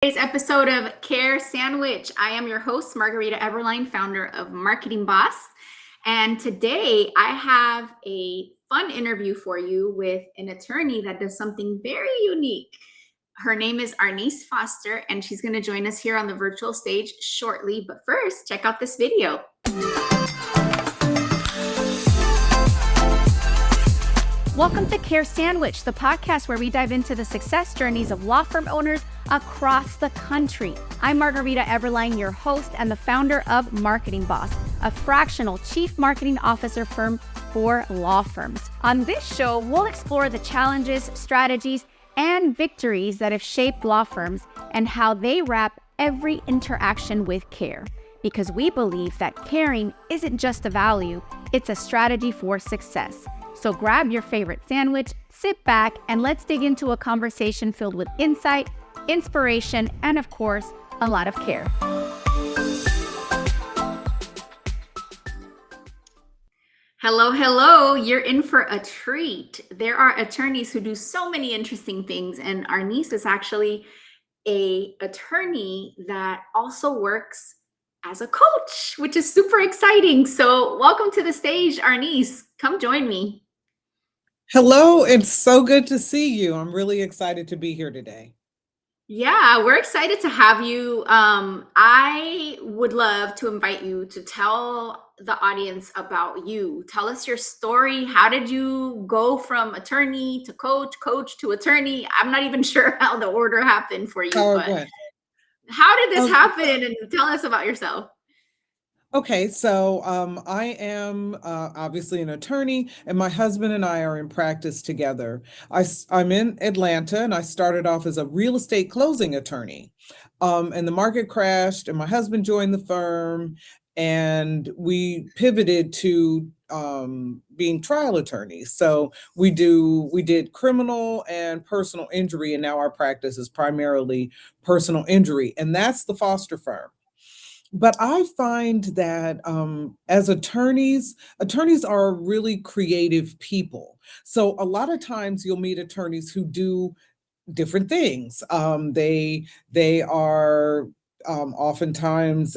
Today's episode of Care Sandwich. I am your host, Margarita Eberline, founder of Marketing Boss. And today I have a fun interview for you with an attorney that does something very unique. Her name is Arnice Foster, and she's going to join us here on the virtual stage shortly. But first, check out this video. Welcome to Care Sandwich, the podcast where we dive into the success journeys of law firm owners across the country. I'm Margarita Eberline, your host and the founder of Marketing Boss, a fractional chief marketing officer firm for law firms. On this show, we'll explore the challenges, strategies, and victories that have shaped law firms and how they wrap every interaction with care. Because we believe that caring isn't just a value, it's a strategy for success. So grab your favorite sandwich, sit back, and let's dig into a conversation filled with insight, inspiration, and of course, a lot of care. Hello. You're in for a treat. There are attorneys who do so many interesting things, and Arnice is actually an attorney that also works as a coach, which is super exciting. So welcome to the stage, Arnice. Come join me. Hello, it's so good to see you. I'm really excited to be here today. Yeah, we're excited to have you. I would love to invite you to tell the audience about you. Tell us your story. How did you go from attorney to coach to attorney? I'm not even sure how the order happened for you, but how did this happen? And tell us about yourself. Okay, so I am obviously an attorney, and my husband and I are in practice together. I'm in Atlanta, and I started off as a real estate closing attorney. And the market crashed, and my husband joined the firm, and we pivoted to being trial attorneys. So we did criminal and personal injury, and now our practice is primarily personal injury, and that's the Foster firm. But I find that as attorneys are really creative people. So a lot of times you'll meet attorneys who do different things. They are oftentimes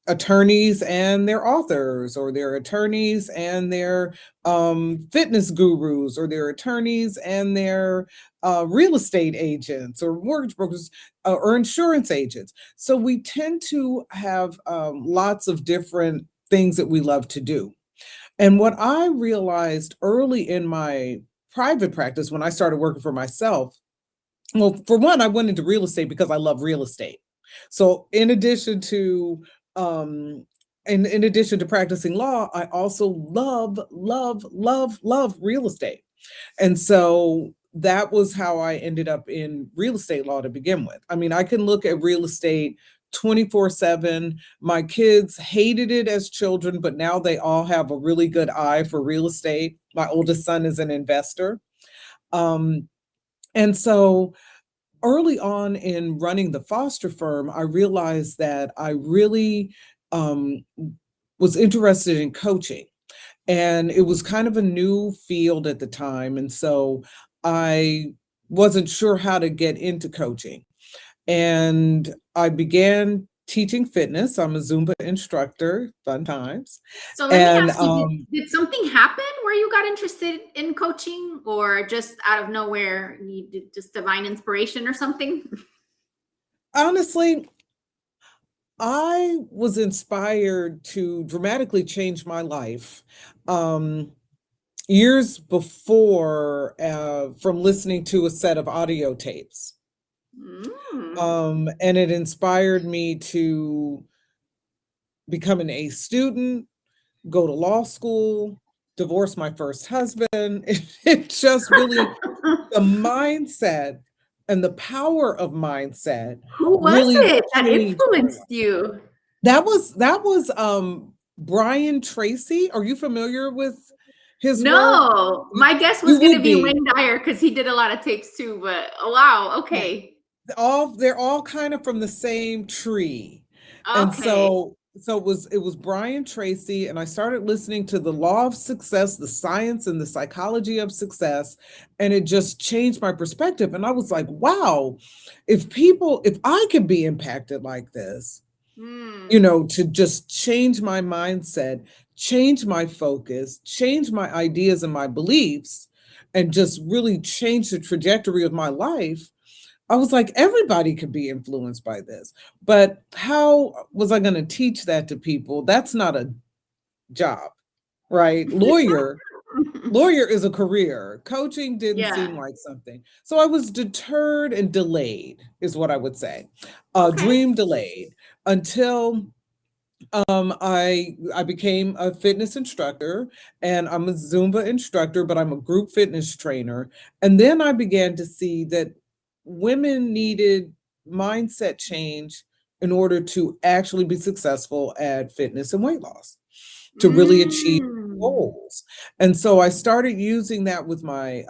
attorneys and they're authors, or they're attorneys and they're fitness gurus, or they're attorneys and they're real estate agents or mortgage brokers or insurance agents. So we tend to have lots of different things that we love to do. And what I realized early in my private practice when I started working for myself, well, for one, I went into real estate because I love real estate. So in addition to practicing law, I also love real estate. And so that was how I ended up in real estate law to begin with. I mean, I can look at real estate 24/7. My kids hated it as children, but now they all have a really good eye for real estate. My oldest son is an investor. And so early on in running the Foster firm, I realized that I really was interested in coaching. And it was kind of a new field at the time. And so I wasn't sure how to get into coaching. And I began teaching fitness. I'm a Zumba instructor, fun times. So let me ask you, did something happen where you got interested in coaching, or just out of nowhere, you did just divine inspiration or something? Honestly, I was inspired to dramatically change my life years before from listening to a set of audio tapes. And it inspired me to become an A student, go to law school, divorce my first husband. It just really, the mindset and the power of mindset. Who was really it that influenced you? That was Brian Tracy. Are you familiar with his work? No, my guess was going to be Wayne Dyer because he did a lot of tapes too, but wow, okay. They're all kind of from the same tree. Okay. And So it was Brian Tracy, and I started listening to the law of success, the science and the psychology of success, and it just changed my perspective. And I was like, wow, if I can be impacted like this, Mm. to just change my mindset, change my focus, change my ideas and my beliefs, and just really change the trajectory of my life. I was like, everybody could be influenced by this. But how was I going to teach that to people? That's not a job, right? Lawyer is a career. Coaching didn't Yeah. seem like something. So I was deterred and delayed, is what I would say. Okay. Dream delayed until I became a fitness instructor, and I'm a Zumba instructor, but I'm a group fitness trainer. And then I began to see that women needed mindset change in order to actually be successful at fitness and weight loss, to really achieve Mm. goals. And so I started using that with my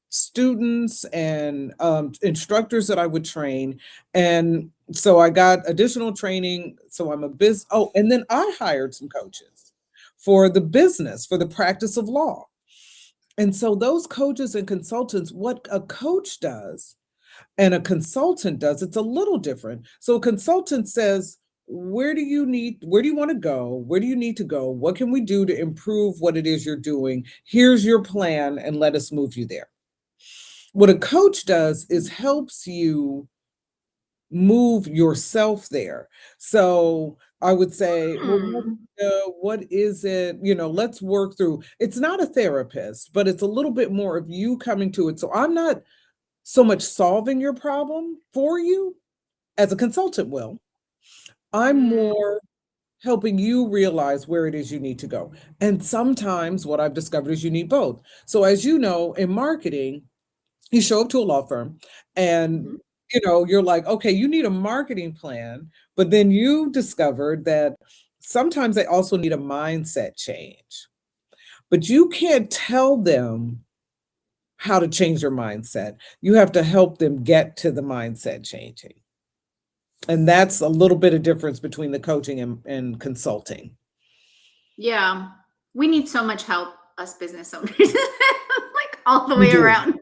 students and instructors that I would train. And so I got additional training. So I'm a oh, and then I hired some coaches for the business, for the practice of law. And so those coaches and consultants, what a coach does and a consultant does, it's a little different. So a consultant says, where do you want to go? Where do you need to go? What can we do to improve what it is you're doing? Here's your plan, and let us move you there. What a coach does is helps you move yourself there. So I would say, well, Hmm. what is it? Let's work through. It's not a therapist, but it's a little bit more of you coming to it. So I'm not so much solving your problem for you as a consultant will. I'm Mm. more helping you realize where it is you need to go. And sometimes what I've discovered is you need both. So as you know, in marketing, you show up to a law firm and Mhm. you're like, okay, you need a marketing plan, but then you discovered that sometimes they also need a mindset change. But you can't tell them how to change their mindset. You have to help them get to the mindset changing. And that's a little bit of difference between the coaching and consulting. Yeah. We need so much help, us business owners, like all the We way do. around.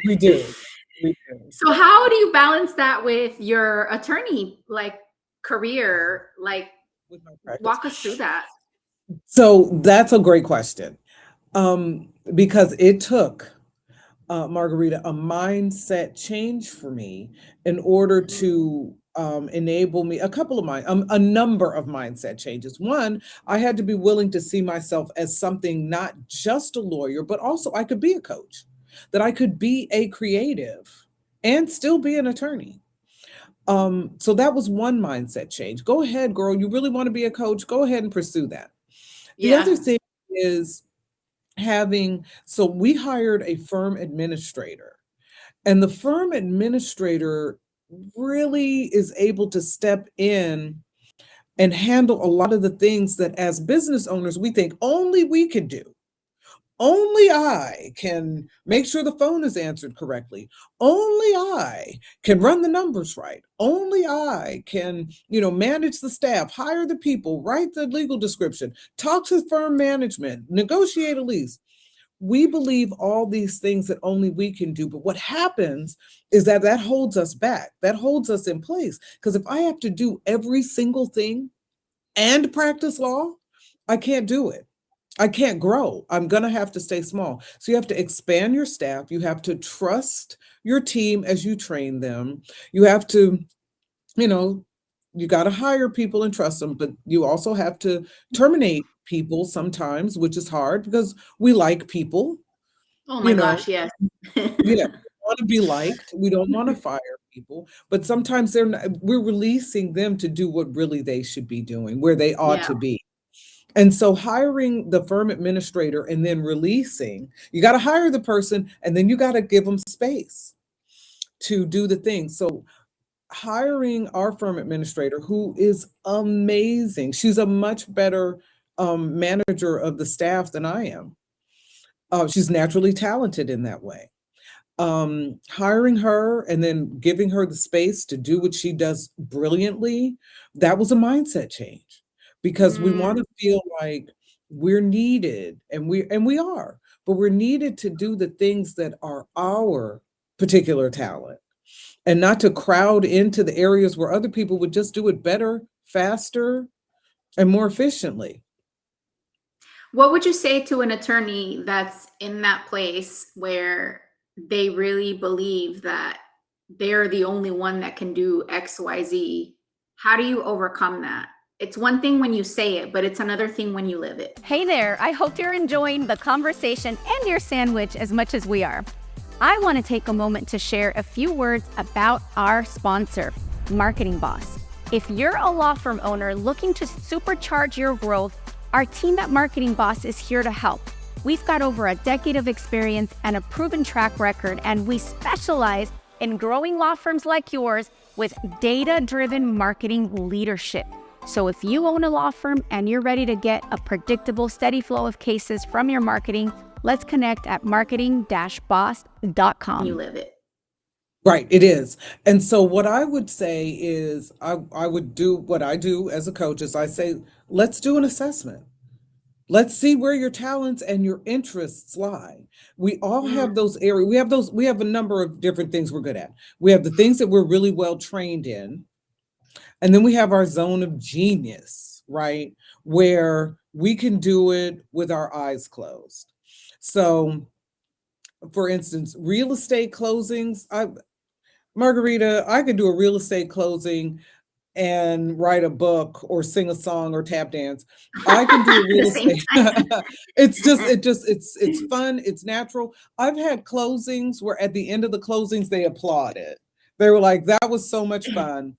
We do. We do. So how do you balance that with your attorney like career? Like With my practice. walk us through that. So that's a great question. Because it took Margarita, a mindset change for me in order Mm. to enable me a number of mindset changes. One, I had to be willing to see myself as something, not just a lawyer, but also I could be a coach, that I could be a creative and still be an attorney. So that was one mindset change. Go ahead, girl. You really want to be a coach? Go ahead and pursue that. The other Yeah. thing is so we hired a firm administrator, and the firm administrator really is able to step in and handle a lot of the things that as business owners we think only we can do. Only I can make sure the phone is answered correctly. Only I can run the numbers right. Only I can, manage the staff, hire the people, write the legal description, talk to firm management, negotiate a lease. We believe all these things that only we can do. But what happens is that holds us back. That holds us in place. Because if I have to do every single thing and practice law, I can't do it. I can't grow. I'm going to have to stay small. So you have to expand your staff. You have to trust your team as you train them. You have to, you know, you got to hire people and trust them, but you also have to terminate people sometimes, which is hard because we like people, Oh my you know, gosh, yes. yeah, we want to be liked. We don't want to fire people, but sometimes we're releasing them to do what really they should be doing, where they ought Yeah. to be. And so hiring the firm administrator and then releasing, you got to hire the person and then you got to give them space to do the thing. So hiring our firm administrator, who is amazing, she's a much better manager of the staff than I am. She's naturally talented in that way. Hiring her and then giving her the space to do what she does brilliantly, that was a mindset change. because we want Mm. to feel like we're needed, and we are, but we're needed to do the things that are our particular talent, and not to crowd into the areas where other people would just do it better, faster, and more efficiently. What would you say to an attorney that's in that place where they really believe that they're the only one that can do XYZ? How do you overcome that? It's one thing when you say it, but it's another thing when you live it. Hey there, I hope you're enjoying the conversation and your sandwich as much as we are. I want to take a moment to share a few words about our sponsor, Marketing Boss. If you're a law firm owner looking to supercharge your growth, our team at Marketing Boss is here to help. We've got over a decade of experience and a proven track record, and we specialize in growing law firms like yours with data-driven marketing leadership. So if you own a law firm and you're ready to get a predictable, steady flow of cases from your marketing, let's connect at marketing-boss.com. You live it. Right, it is. And so what I would say is I would do what I do as a coach is I say, let's do an assessment. Let's see where your talents and your interests lie. We all Mm. have those areas. We have a number of different things we're good at. We have the things that we're really well trained in. And then we have our zone of genius, right? Where we can do it with our eyes closed. So, for instance, real estate closings, Margarita, I could do a real estate closing and write a book or sing a song or tap dance. I can do a At the real same estate. time. It's fun, it's natural. I've had closings where at the end of the closings they applauded. They were like, that was so much fun.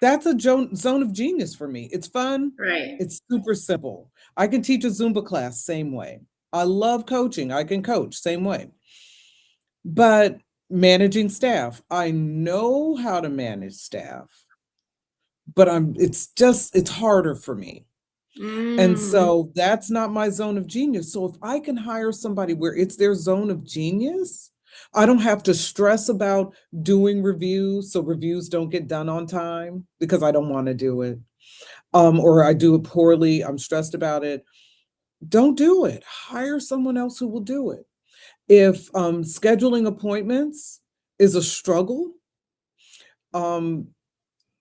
That's a zone of genius for me. It's fun, Right. it's super simple. I can teach a Zumba class same way. I love coaching. I can coach same way. But managing staff, I know how to manage staff, but it's harder for me. And Mm. so that's not my zone of genius. So if I can hire somebody where it's their zone of genius, I don't have to stress about doing reviews, so reviews don't get done on time because I don't want to do it. Or I do it poorly, I'm stressed about it. Don't do it. Hire someone else who will do it. If scheduling appointments is a struggle, um,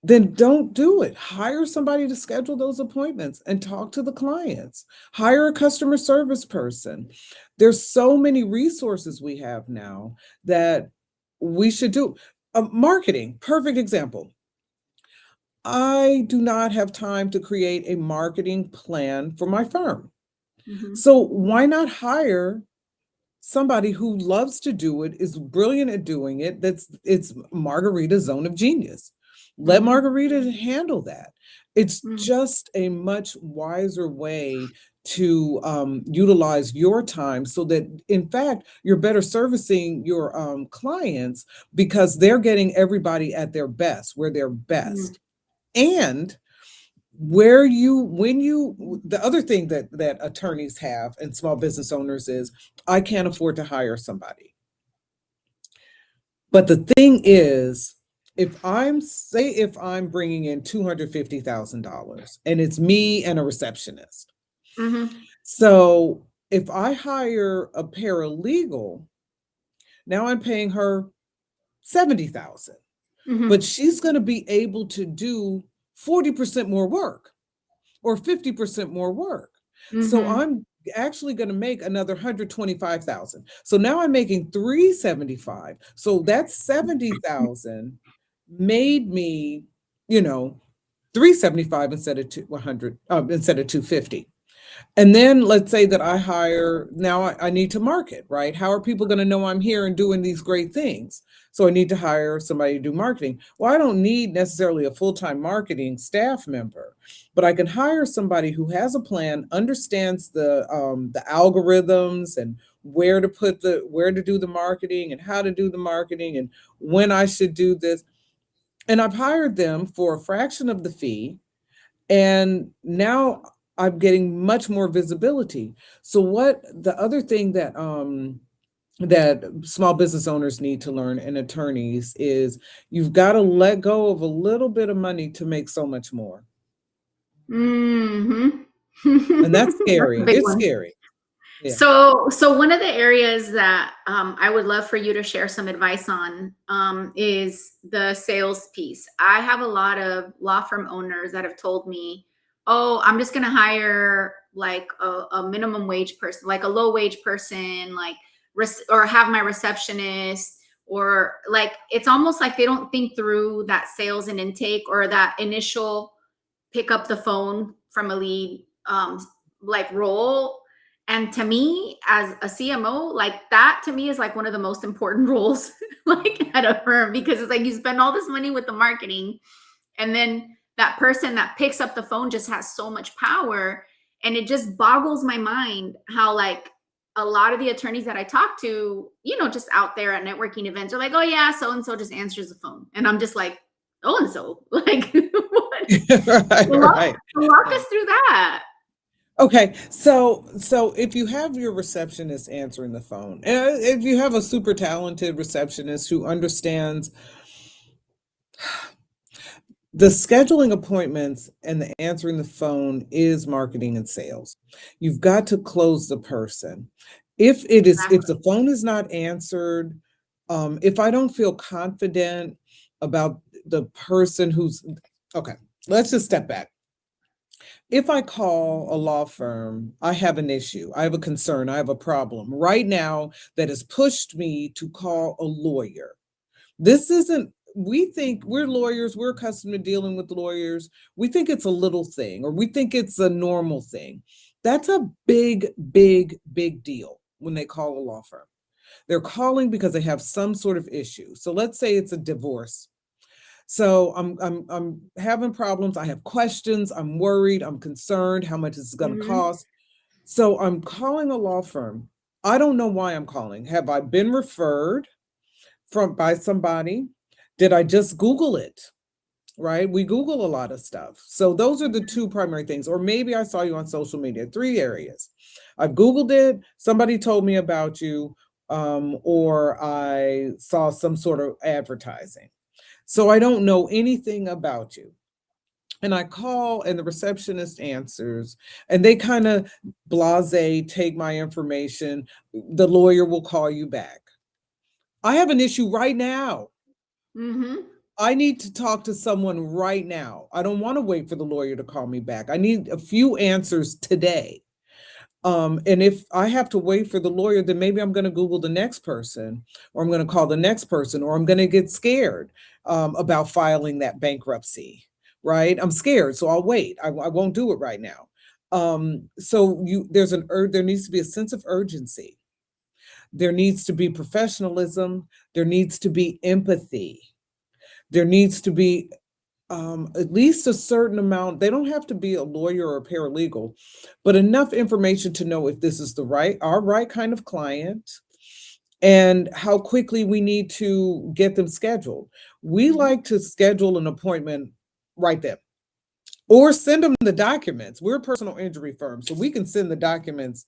then don't do it. Hire somebody to schedule those appointments and talk to the clients. Hire a customer service person. There's so many resources we have now that we should do. Marketing, perfect example. I do not have time to create a marketing plan for my firm. Mhm. So why not hire somebody who loves to do it, is brilliant at doing it? It's Margarita's zone of genius. Let Mhm. Margarita handle that. It's Mm. just a much wiser way to utilize your time so that, in fact, you're better servicing your clients because they're getting everybody at their best, where they're Mm. best. And where you when you the other thing that attorneys have and small business owners is, I can't afford to hire somebody. But the thing is, if I'm bringing in $250,000 and it's me and a receptionist, Mhm. so if I hire a paralegal, now I'm paying her 70,000, but Mhm. she's going to be able to do 40% more work or 50% more work. So Mhm. I'm actually going to make another 125,000. So now I'm making 375. So that 70,000 made me, you know, 375 instead of 100, instead of 250. And then let's say that I hire, now I need to market, right? How are people going to know I'm here and doing these great things? So I need to hire somebody to do marketing. Well, I don't need necessarily a full-time marketing staff member, but I can hire somebody who has a plan, understands the algorithms and where to do the marketing and how to do the marketing and when I should do this. And I've hired them for a fraction of the fee, and now I'm getting much more visibility. So what the other thing that small business owners need to learn, and attorneys, is you've got to let go of a little bit of money to make so much more. Mhm. And that's That's a scary. big It's one. scary. Yeah. So one of the areas that I would love for you to share some advice on is the sales piece. I have a lot of law firm owners that have told me, "Oh, I'm just going to hire like a minimum wage person, like a low wage person, like or have my receptionist." Or like it's almost like they don't think through that sales and intake or that initial pick up the phone from a lead like role. And to me as a CMO, like that to me is like one of the most important roles like at a firm, because it's like you spend all this money with the marketing, and then that person that picks up the phone just has so much power. And it just boggles my mind how like a lot of the attorneys that I talk to, just out there at networking events are like, "Oh yeah, so and so just answers the phone." And I'm just like, "So and so?" Like what? Right, right. Walk Yeah. us through that. Okay, so if you have your receptionist answering the phone, if you have a super talented receptionist who understands the scheduling appointments and the answering the phone is marketing and sales. You've got to close the person. If Exactly. the phone is not answered, if I don't feel confident about the person who's okay, let's just step back. If I call a law firm, I have an issue, I have a concern, I have a problem right now that has pushed me to call a lawyer. This isn't, we think we're lawyers, we're accustomed to dealing with lawyers. We think it's a little thing or we think it's a normal thing. That's a big, big, big deal when they call a law firm. They're calling because they have some sort of issue. So let's say it's a divorce. So I'm having problems. I have questions. I'm worried. I'm concerned. How much is it going to Mhm. cost? So I'm calling a law firm. I don't know why I'm calling. Have I been referred from by somebody? Did I just Google it? Right? We Google a lot of stuff. So those are the two primary things. Or maybe I saw you on social media, three areas. I've Googled it, somebody told me about you, or I saw some sort of advertising. So I don't know anything about you. And I call and the receptionist answers and they kind of blase take my information. The lawyer will call you back. I have an issue right now. Mhm. I need to talk to someone right now. I don't want to wait for the lawyer to call me back. I need a few answers today. And if I have to wait for the lawyer, then maybe I'm going to Google the next person, or I'm going to call the next person, or I'm going to get scared about filing that bankruptcy, right? I'm scared, so I'll wait. I won't do it right now. There needs to be a sense of urgency. There needs to be professionalism. There needs to be empathy. There needs to be at least a certain amount. They don't have to be a lawyer or a paralegal, but enough information to know if this is our right kind of client and how quickly we need to get them scheduled. We Mhm. like to schedule an appointment right then or send them the documents. We're a personal injury firm, so we can send the documents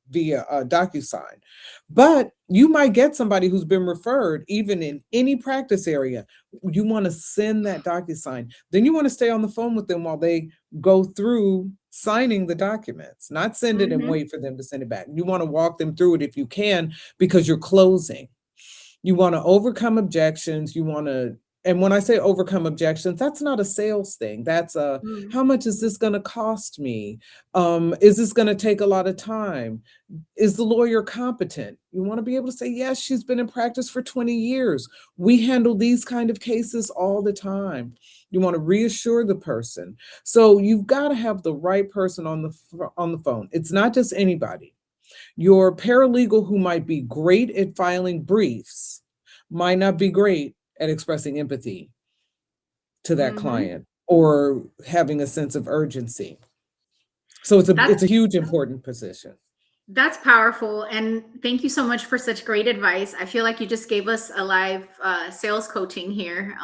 via DocuSign. But you might get somebody who's been referred, even in any practice area. You want to send that DocuSign. Then you want to stay on the phone with them while they go through signing the documents, not send it and Mhm. wait for them to send it back. You want to walk them through it if you can, because you're closing. You want to overcome objections. And when I say overcome objections, that's not a sales thing. That's a, Mhm. how much is this going to cost me? Is this going to take a lot of time? Is the lawyer competent? You want to be able to say, yes, she's been in practice for 20 years. We handle these kind of cases all the time. You want to reassure the person. So you've got to have the right person on the phone. It's not just anybody. Your paralegal who might be great at filing briefs might not be great at expressing empathy to that Mhm. client or having a sense of urgency. So it's That's a huge important position. that's powerful, and thank you so much for such great advice. I feel like you just gave us a live sales coaching here.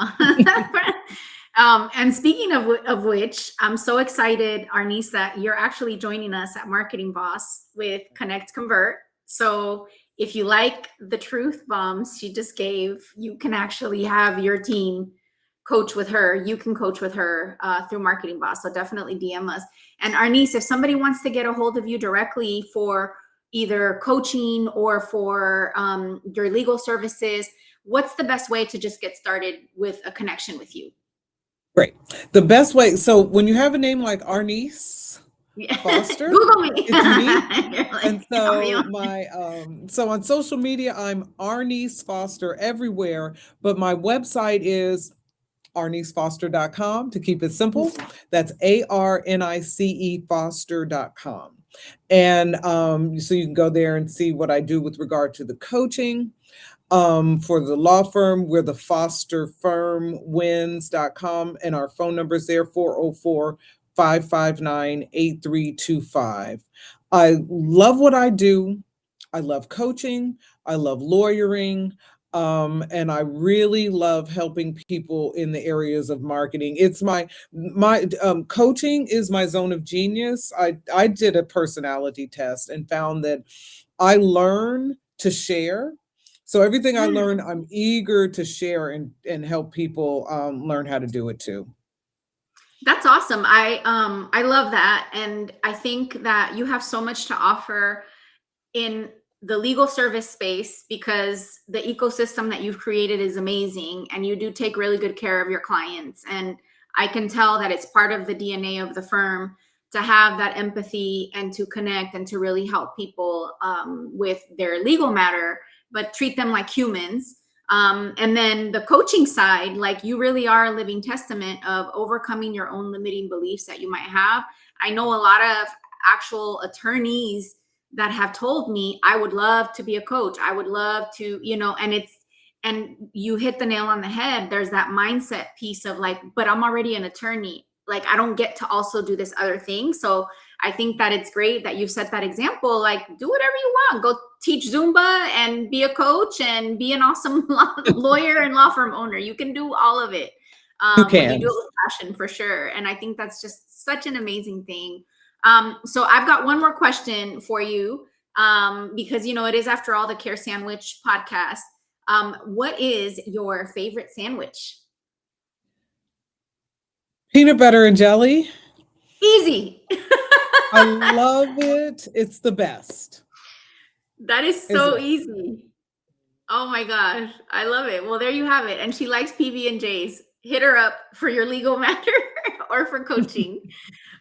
And speaking of which, I'm so excited, Arnice, that you're actually joining us at Marketing Boss with Connect Convert. So if you like the truth bombs she just gave, you can actually have your team coach with her, you can coach with her through Marketing Boss. So definitely DM us. And Arnice, if somebody wants to get a hold of you directly for either coaching or for your legal services, what's the best way to just get started with a connection with you? Great. The best way, so when you have a name like Arnice Foster, Google me. it's unique. You're like, And "Tell me so on-" so on social media, I'm Arnice Foster everywhere, but my website is arnicefoster.com to keep it simple. That's ARNICE Foster.com. And so you can go there and see what I do with regard to the coaching. For the law firm, we're the fosterfirmwins.com, and our phone number is there, 404-559-8325. I love what I do. I love coaching. I love lawyering. And I really love helping people in the areas of marketing. It's my coaching is my zone of genius. I did a personality test and found that I learn to share. So everything I learn, I'm eager to share and help people learn how to do it too. That's awesome. I love that. And I think that you have so much to offer in the legal service space because the ecosystem that you've created is amazing and you do take really good care of your clients. And I can tell that it's part of the DNA of the firm to have that empathy and to connect and to really help people with their legal matter, but treat them like humans. And then the coaching side, like you really are a living testament of overcoming your own limiting beliefs that you might have. I know a lot of actual attorneys that have told me, I would love to be a coach. I would love to, and you hit the nail on the head. There's that mindset piece of like, but I'm already an attorney. Like, I don't get to also do this other thing. So I think that it's great that you've set that example. Like, do whatever you want. Go teach Zumba and be a coach and be an awesome lawyer and law firm owner. You can do all of it. You But you can. do it with passion for sure. And I think that's just such an amazing thing. So I've got one more question for you because, it is, after all, the Care Sandwich podcast. What is your favorite sandwich? Peanut butter and jelly. Easy. I love it. It's the best. That is so easy. Oh my gosh. I love it. Well, there you have it. And she likes PB&Js. Hit her up for your legal matter or for coaching.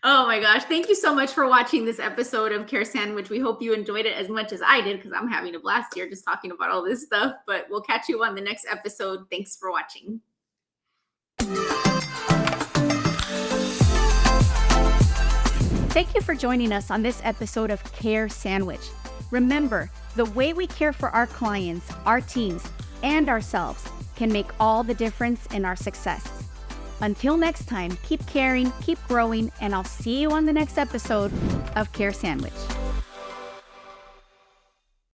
Oh my gosh. Thank you so much for watching this episode of Care Sandwich. We hope you enjoyed it as much as I did because I'm having a blast here just talking about all this stuff. But we'll catch you on the next episode. Thanks for watching. Thank you for joining us on this episode of Care Sandwich. Remember, the way we care for our clients, our teams, and ourselves can make all the difference in our success. Until next time, keep caring, keep growing, and I'll see you on the next episode of Care Sandwich.